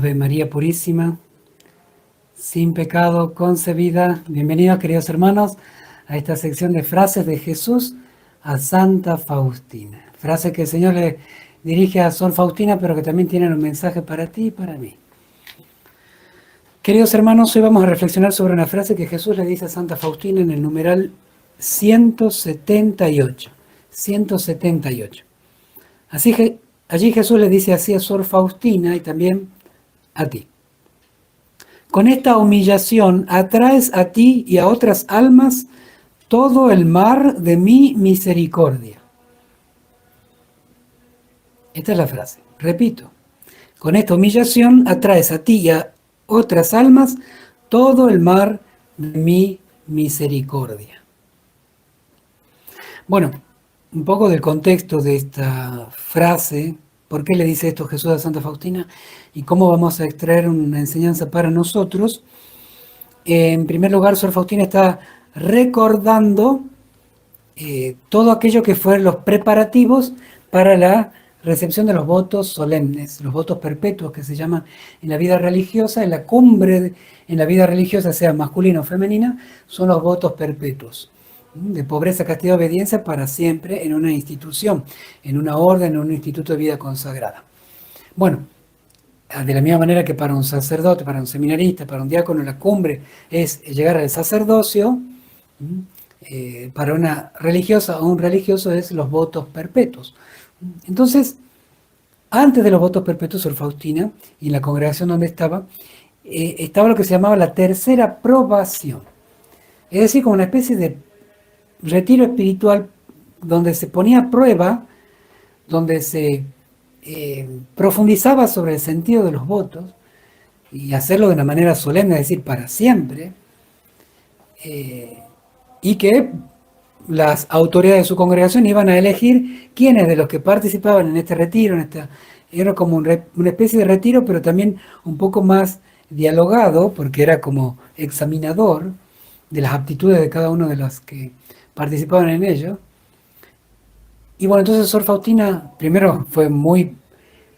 Ave María Purísima, sin pecado concebida. Bienvenidos, queridos hermanos, a esta sección de frases de Jesús a Santa Faustina. Frases que el Señor le dirige a Sor Faustina, pero que también tienen un mensaje para ti y para mí. Queridos hermanos, hoy vamos a reflexionar sobre una frase que Jesús le dice a Santa Faustina en el numeral 178. 178. Así que allí Jesús le dice así a Sor Faustina y también a ti. Con esta humillación atraes a ti y a otras almas todo el mar de mi misericordia. Esta es la frase. Repito. Con esta humillación atraes a ti y a otras almas todo el mar de mi misericordia. Bueno, un poco del contexto de esta frase, por qué le dice esto Jesús a Santa Faustina y cómo vamos a extraer una enseñanza para nosotros. En primer lugar, Sor Faustina está recordando todo aquello que fueron los preparativos para la recepción de los votos solemnes, los votos perpetuos que se llaman en la vida religiosa. En la cumbre en la vida religiosa, sea masculina o femenina, son los votos perpetuos de pobreza, castidad, obediencia para siempre en una institución, en una orden, en un instituto de vida consagrada. Bueno, de la misma manera que para un sacerdote, para un seminarista, para un diácono, la cumbre es llegar al sacerdocio, para una religiosa o un religioso es los votos perpetuos. Entonces, antes de los votos perpetuos, Sor Faustina, y en la congregación donde estaba lo que se llamaba la tercera probación. Es decir, como una especie de retiro espiritual donde se ponía a prueba, donde se profundizaba sobre el sentido de los votos y hacerlo de una manera solemne, es decir, para siempre, y que las autoridades de su congregación iban a elegir quiénes de los que participaban en este retiro, era como una especie de retiro, pero también un poco más dialogado, porque era como examinador de las aptitudes de cada uno de los que participaban en ello. Y bueno, entonces Sor Faustina primero fue muy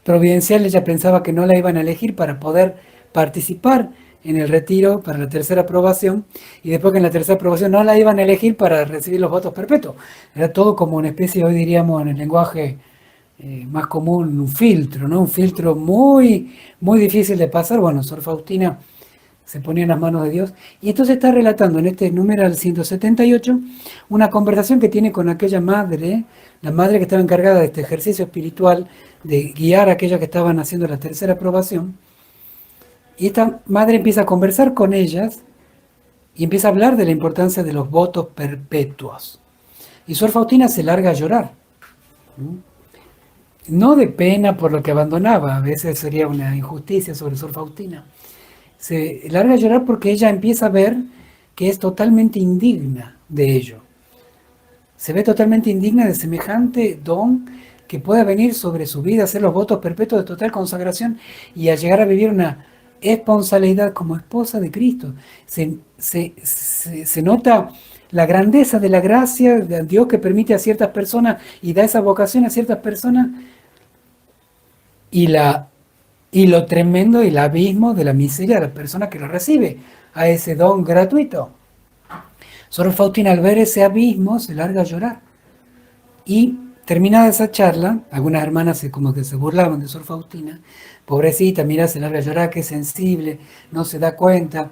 providencial, ella pensaba que no la iban a elegir para poder participar en el retiro para la tercera aprobación, y después que en la tercera aprobación no la iban a elegir para recibir los votos perpetuos. Era todo como una especie, hoy diríamos en el lenguaje más común, un filtro, ¿no? Un filtro muy, muy difícil de pasar. Bueno, Sor Faustina se ponía en las manos de Dios, y entonces está relatando en este numeral 178 una conversación que tiene con aquella madre, la madre que estaba encargada de este ejercicio espiritual, de guiar a aquellos que estaban haciendo la tercera aprobación. Y esta madre empieza a conversar con ellas y empieza a hablar de la importancia de los votos perpetuos. Y Sor Faustina se larga a llorar. No de pena por lo que abandonaba, a veces sería una injusticia sobre Sor Faustina. Se larga a llorar porque ella empieza a ver que es totalmente indigna de ello. Se ve totalmente indigna de semejante don que pueda venir sobre su vida, hacer los votos perpetuos de total consagración y a llegar a vivir una responsabilidad como esposa de Cristo. Se nota la grandeza de la gracia de Dios que permite a ciertas personas y da esa vocación a ciertas personas, y lo tremendo y el abismo de la miseria de la persona que lo recibe a ese don gratuito. Sor Faustina, al ver ese abismo, se larga a llorar. Y terminada esa charla, algunas hermanas como que se burlaban de Sor Faustina. Pobrecita, mira, se larga a llorar, qué sensible, no se da cuenta,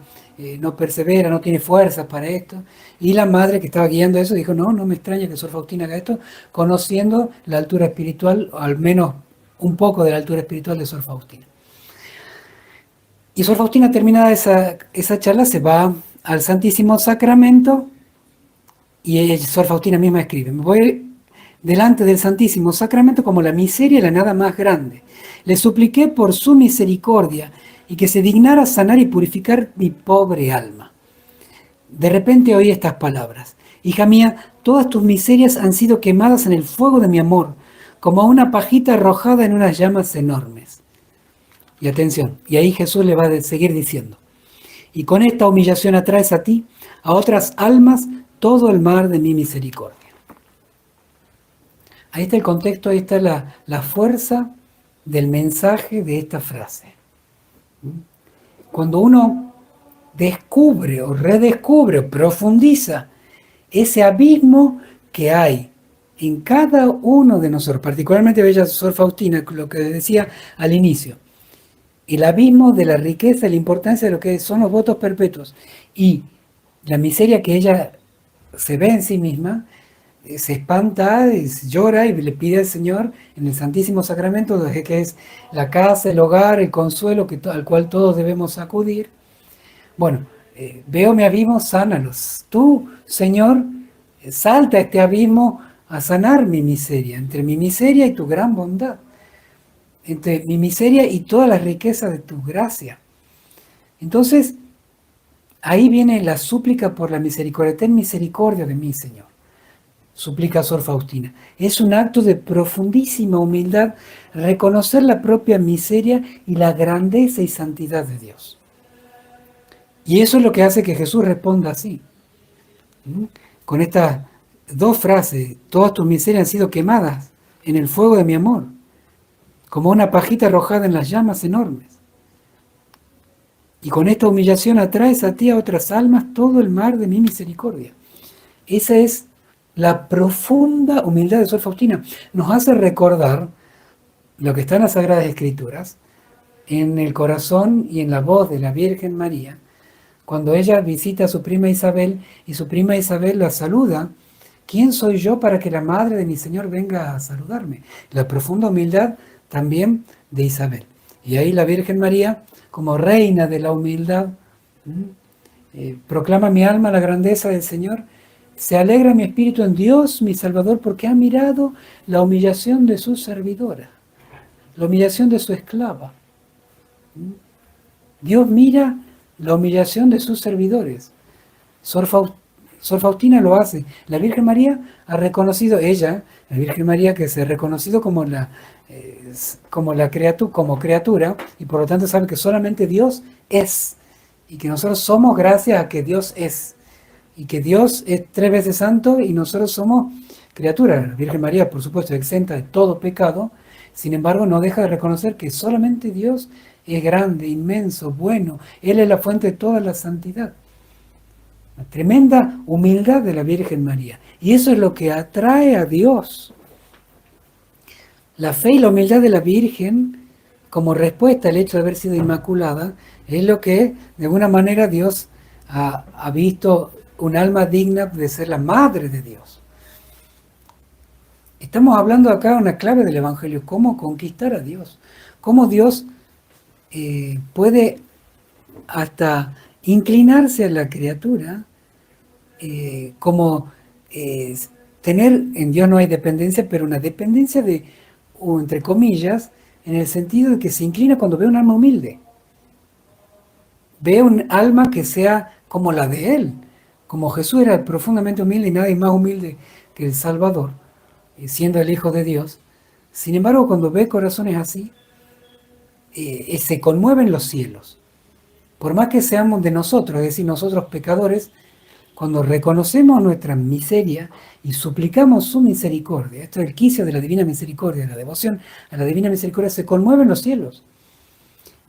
no persevera, no tiene fuerzas para esto. Y la madre que estaba guiando eso dijo, no me extraña que Sor Faustina haga esto, conociendo la altura espiritual, o al menos un poco de la altura espiritual de Sor Faustina. Y Sor Faustina, terminada esa charla, se va al Santísimo Sacramento, y Sor Faustina misma escribe, me voy delante del Santísimo Sacramento como la miseria y la nada más grande. Le supliqué por su misericordia y que se dignara sanar y purificar mi pobre alma. De repente oí estas palabras: hija mía, todas tus miserias han sido quemadas en el fuego de mi amor, como una pajita arrojada en unas llamas enormes. Y atención, y ahí Jesús le va a seguir diciendo, y con esta humillación atraes a ti, a otras almas, todo el mar de mi misericordia. Ahí está el contexto, ahí está la fuerza del mensaje de esta frase. Cuando uno descubre o redescubre o profundiza ese abismo que hay en cada uno de nosotros, particularmente Bella Sor Faustina, lo que decía al inicio, el abismo de la riqueza y la importancia de lo que son los votos perpetuos y la miseria que ella se ve en sí misma, se espanta, llora y le pide al Señor en el Santísimo Sacramento, que es la casa, el hogar, el consuelo al cual todos debemos acudir. Bueno, veo mi abismo, sánalos. Tú, Señor, salta a este abismo a sanar mi miseria, entre mi miseria y tu gran bondad, entre mi miseria y toda la riqueza de tu gracia. Entonces, ahí viene la súplica por la misericordia. Ten misericordia de mí, Señor. Suplica Sor Faustina. Es un acto de profundísima humildad reconocer la propia miseria y la grandeza y santidad de Dios. Y eso es lo que hace que Jesús responda así. Con estas dos frases: todas tus miserias han sido quemadas en el fuego de mi amor, como una pajita arrojada en las llamas enormes. Y con esta humillación atraes a ti a otras almas todo el mar de mi misericordia. Esa es la profunda humildad de Sor Faustina. Nos hace recordar lo que está en las Sagradas Escrituras, en el corazón y en la voz de la Virgen María, cuando ella visita a su prima Isabel y su prima Isabel la saluda. ¿Quién soy yo para que la madre de mi Señor venga a saludarme? La profunda humildad también de Isabel. Y ahí la Virgen María, como reina de la humildad, proclama: mi alma la grandeza del Señor, se alegra mi espíritu en Dios mi Salvador, porque ha mirado la humillación de su servidora, la humillación de su esclava. Dios mira la humillación de sus servidores. Sor Faustina lo hace. La Virgen María ha reconocido, la Virgen María, que se ha reconocido como criatura, y por lo tanto sabe que solamente Dios es, y que nosotros somos gracias a que Dios es, y que Dios es 3 veces santo y nosotros somos criaturas. La Virgen María, por supuesto, exenta de todo pecado. Sin embargo, no deja de reconocer que solamente Dios es grande, inmenso, bueno. Él es la fuente de toda la santidad. Una tremenda humildad de la Virgen María. Y eso es lo que atrae a Dios. La fe y la humildad de la Virgen, como respuesta al hecho de haber sido inmaculada, es lo que de alguna manera Dios ha visto un alma digna de ser la madre de Dios. Estamos hablando acá de una clave del Evangelio: cómo conquistar a Dios, cómo Dios puede hasta inclinarse a la criatura, como tener, en Dios no hay dependencia, pero una dependencia o entre comillas, en el sentido de que se inclina cuando ve un alma humilde, ve un alma que sea como la de Él. Como Jesús era profundamente humilde y nadie más humilde que el Salvador, siendo el Hijo de Dios. Sin embargo, cuando ve corazones así, se conmueven los cielos. Por más que seamos de nosotros, es decir, nosotros pecadores, cuando reconocemos nuestra miseria y suplicamos su misericordia, esto es el quicio de la divina misericordia, la devoción a la divina misericordia, se conmueven los cielos.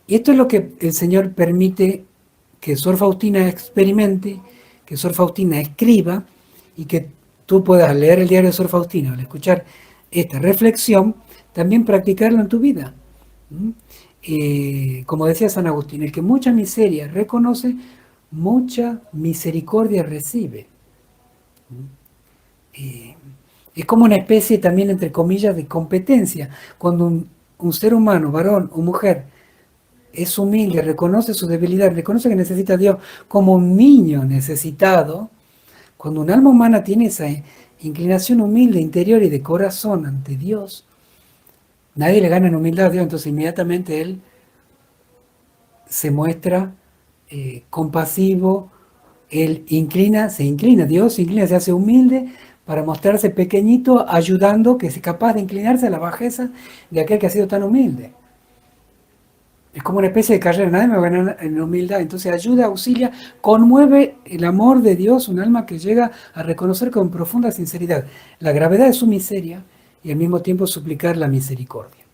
Y esto es lo que el Señor permite que Sor Faustina experimente, que Sor Faustina escriba, y que tú puedas leer el diario de Sor Faustina, al escuchar esta reflexión, también practicarlo en tu vida. Como decía San Agustín, el que mucha miseria reconoce, mucha misericordia recibe. Es como una especie también, entre comillas, de competencia. Cuando un ser humano, varón o mujer, es humilde, reconoce su debilidad, reconoce que necesita a Dios como un niño necesitado. Cuando un alma humana tiene esa inclinación humilde, interior y de corazón ante Dios, nadie le gana en humildad a Dios, entonces inmediatamente Él se muestra compasivo. Él se inclina, Dios se inclina, se hace humilde para mostrarse pequeñito, ayudando, que es capaz de inclinarse a la bajeza de aquel que ha sido tan humilde. Es como una especie de carrera, nadie me va a ganar en humildad. Entonces ayuda, auxilia, conmueve el amor de Dios, un alma que llega a reconocer con profunda sinceridad la gravedad de su miseria y al mismo tiempo suplicar la misericordia.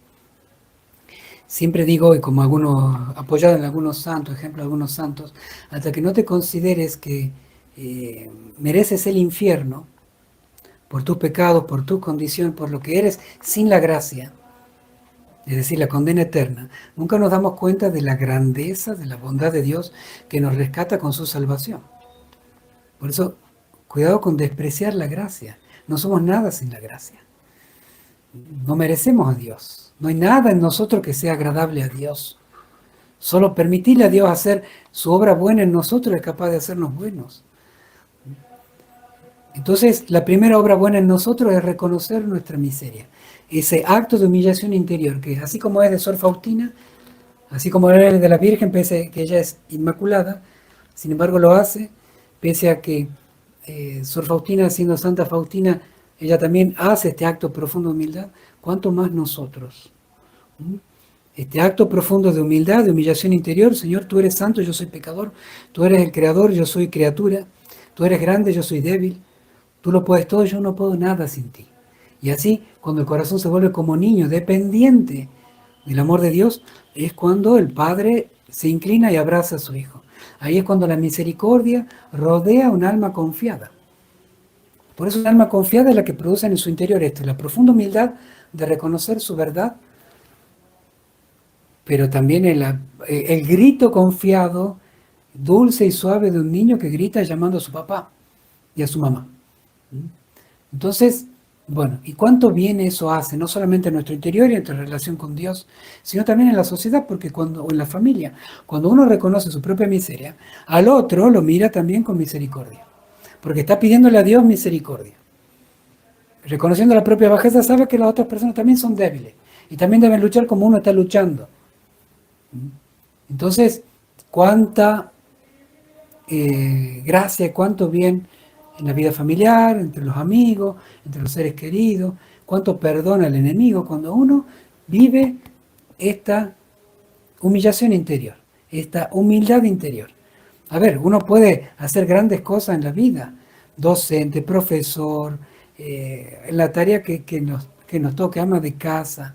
Siempre digo, y como algunos, apoyado en algunos santos, ejemplo de algunos santos, hasta que no te consideres que mereces el infierno por tus pecados, por tu condición, por lo que eres, sin la gracia, es decir, la condena eterna, nunca nos damos cuenta de la grandeza, de la bondad de Dios que nos rescata con su salvación. Por eso, cuidado con despreciar la gracia. No somos nada sin la gracia. No merecemos a Dios. No hay nada en nosotros que sea agradable a Dios. Solo permitirle a Dios hacer su obra buena en nosotros es capaz de hacernos buenos. Entonces, la primera obra buena en nosotros es reconocer nuestra miseria. Ese acto de humillación interior, que así como es de Sor Faustina, así como es de la Virgen, pese a que ella es inmaculada, sin embargo lo hace, pese a que Sor Faustina, siendo Santa Faustina, ella también hace este acto profundo de humildad, ¿cuánto más nosotros? ¿Mm? Este acto profundo de humildad, de humillación interior, Señor, tú eres santo, yo soy pecador, tú eres el creador, yo soy criatura, tú eres grande, yo soy débil, tú lo puedes todo, yo no puedo nada sin ti. Y así, cuando el corazón se vuelve como niño, dependiente del amor de Dios, es cuando el Padre se inclina y abraza a su Hijo. Ahí es cuando la misericordia rodea un alma confiada. Por eso un alma confiada es la que produce en su interior esto, la profunda humildad de reconocer su verdad, pero también el grito confiado, dulce y suave de un niño que grita llamando a su papá y a su mamá. Entonces, bueno, ¿y cuánto bien eso hace? No solamente en nuestro interior y en nuestra relación con Dios, sino también en la sociedad, porque o en la familia, cuando uno reconoce su propia miseria, al otro lo mira también con misericordia, porque está pidiéndole a Dios misericordia. Reconociendo la propia bajeza, sabe que las otras personas también son débiles y también deben luchar como uno está luchando. Entonces, cuánta gracia, cuánto bien en la vida familiar, entre los amigos, entre los seres queridos, cuánto perdona el enemigo cuando uno vive esta humillación interior, esta humildad interior. A ver, uno puede hacer grandes cosas en la vida, docente, profesor, en la tarea que nos toque, ama de casa,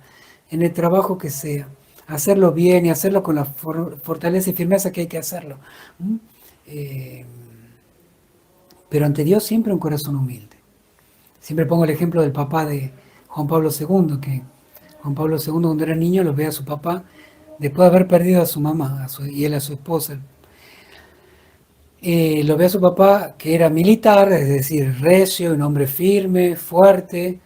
en el trabajo que sea, hacerlo bien y hacerlo con la fortaleza y firmeza que hay que hacerlo. ¿Mm? Eh, pero ante Dios siempre un corazón humilde. Siempre pongo el ejemplo del papá de Juan Pablo II, que Juan Pablo II cuando era niño lo ve a su papá, después de haber perdido a su mamá y él a su esposa. Lo ve a su papá que era militar, es decir, recio, un hombre firme, fuerte,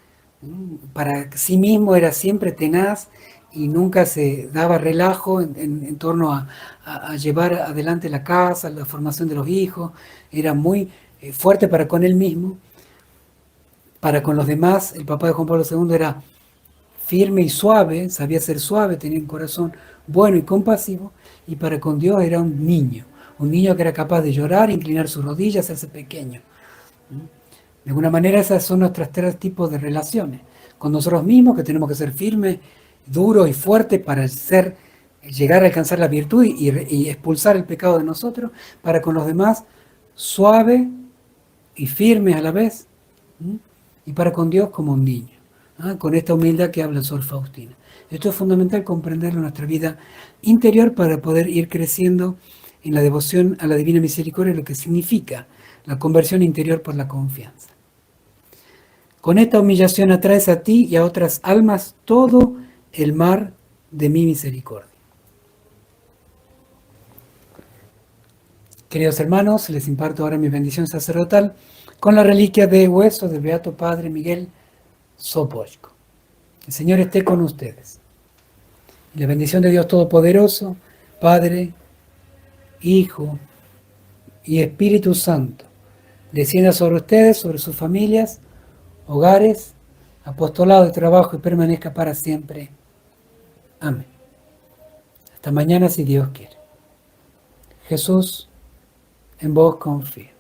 para sí mismo era siempre tenaz y nunca se daba relajo en torno a llevar adelante la casa, la formación de los hijos, era muy fuerte para con él mismo, para con los demás. El papá de Juan Pablo II era firme y suave, sabía ser suave, tenía un corazón bueno y compasivo, y para con Dios era un niño que era capaz de llorar, inclinar sus rodillas, hacerse pequeño. De alguna manera esas son nuestros tres tipos de relaciones. Con nosotros mismos, que tenemos que ser firmes, duros y fuertes para llegar a alcanzar la virtud y expulsar el pecado de nosotros. Para con los demás, suave y firme a la vez. Y para con Dios como un niño. Con esta humildad que habla Sor Faustina. Esto es fundamental comprenderlo en nuestra vida interior para poder ir creciendo en la devoción a la Divina Misericordia, lo que significa la conversión interior por la confianza. Con esta humillación atraes a ti y a otras almas todo el mar de mi misericordia. Queridos hermanos, les imparto ahora mi bendición sacerdotal con la reliquia de hueso del Beato Padre Miguel Sopocko. El Señor esté con ustedes. Y la bendición de Dios Todopoderoso, Padre, Hijo y Espíritu Santo, descienda sobre ustedes, sobre sus familias, hogares, apostolado de trabajo y permanezca para siempre. Amén. Hasta mañana si Dios quiere. Jesús, en vos confío.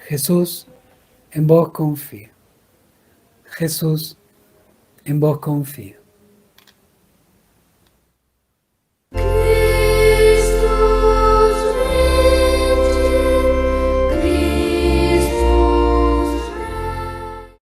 Jesús, en vos confío. Jesús, en vos confío.